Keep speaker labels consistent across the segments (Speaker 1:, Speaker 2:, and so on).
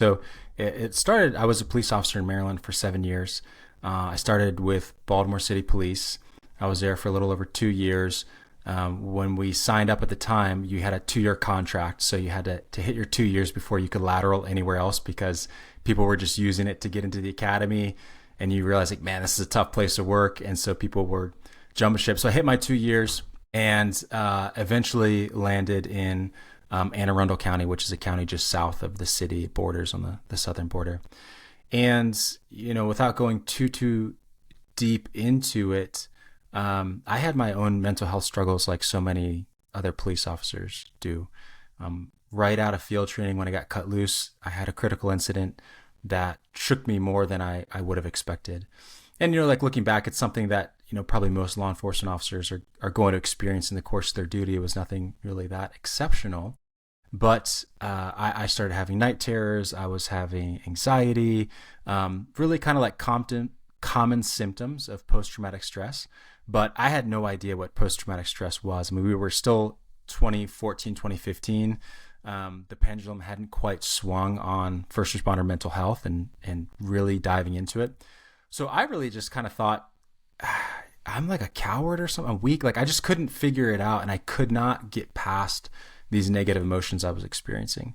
Speaker 1: So it started, I was a police officer in Maryland for 7 years. I started with Baltimore City Police. I was there for a little over 2 years. When we signed up at the time, you had a 2 year contract. So you had to hit your 2 years before you could lateral anywhere else because people were just using it to get into the academy. And you realize, like, man, this is a tough place to work. And so people were jumping ship. So I hit my 2 years and eventually landed in Anne Arundel County, which is a county just south of the city, borders on the southern border. And, without going too deep into it, I had my own mental health struggles like so many other police officers do. Right out of field training, when I got cut loose, I had a critical incident that shook me more than I would have expected. And, like looking back, it's something that, probably most law enforcement officers are going to experience in the course of their duty. It was nothing really that exceptional. But I started having night terrors. I was having anxiety, really kind of like common symptoms of post-traumatic stress. But I had no idea what post-traumatic stress was. I mean, we were still 2014, 2015. The pendulum hadn't quite swung on first responder mental health and really diving into it. So I really just kind of thought, I'm like a coward or something, I'm weak. Like, I just couldn't figure it out, and I could not get past these negative emotions I was experiencing.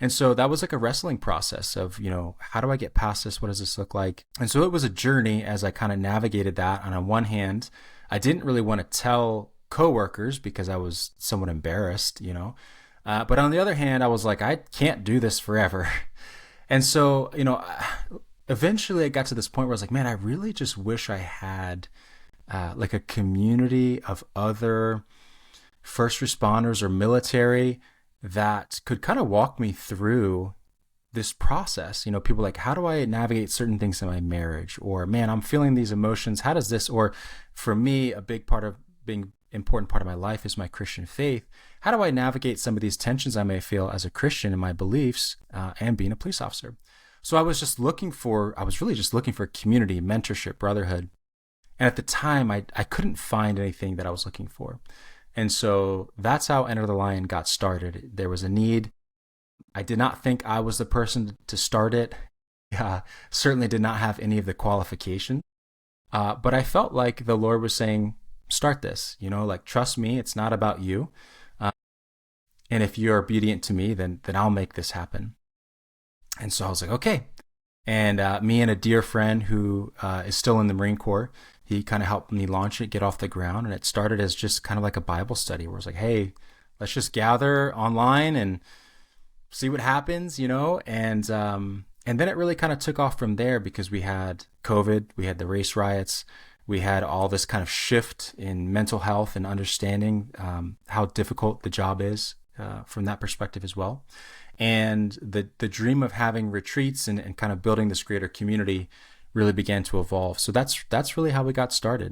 Speaker 1: And so that was like a wrestling process of, how do I get past this? What does this look like? And so it was a journey as I kind of navigated that. And on one hand, I didn't really want to tell coworkers because I was somewhat embarrassed, but on the other hand, I was like, I can't do this forever. And so, eventually I got to this point where I was like, man, I really just wish I had like a community of other first responders or military that could kind of walk me through this process. People like, how do I navigate certain things in my marriage? Or, man, I'm feeling these emotions. How does this, or for me, a big part of being important part of my life is my Christian faith. How do I navigate some of these tensions I may feel as a Christian in my beliefs and being a police officer? So I was really just looking for community, mentorship, brotherhood. And at the time, I couldn't find anything that I was looking for. And so that's how Enter the Lion got started. There was a need. I did not think I was the person to start it. Certainly did not have any of the qualification. But I felt like the Lord was saying, start this, like, trust me, it's not about you. And if you're obedient to me, then I'll make this happen. And so I was like, okay. And me and a dear friend who is still in the Marine Corps, he kind of helped me launch it, get off the ground. And it started as just kind of like a Bible study where it's like, hey, let's just gather online and see what happens, And then it really kind of took off from there because we had COVID, we had the race riots, we had all this kind of shift in mental health and understanding how difficult the job is from that perspective as well. And the dream of having retreats and kind of building this greater community really began to evolve. So that's really how we got started.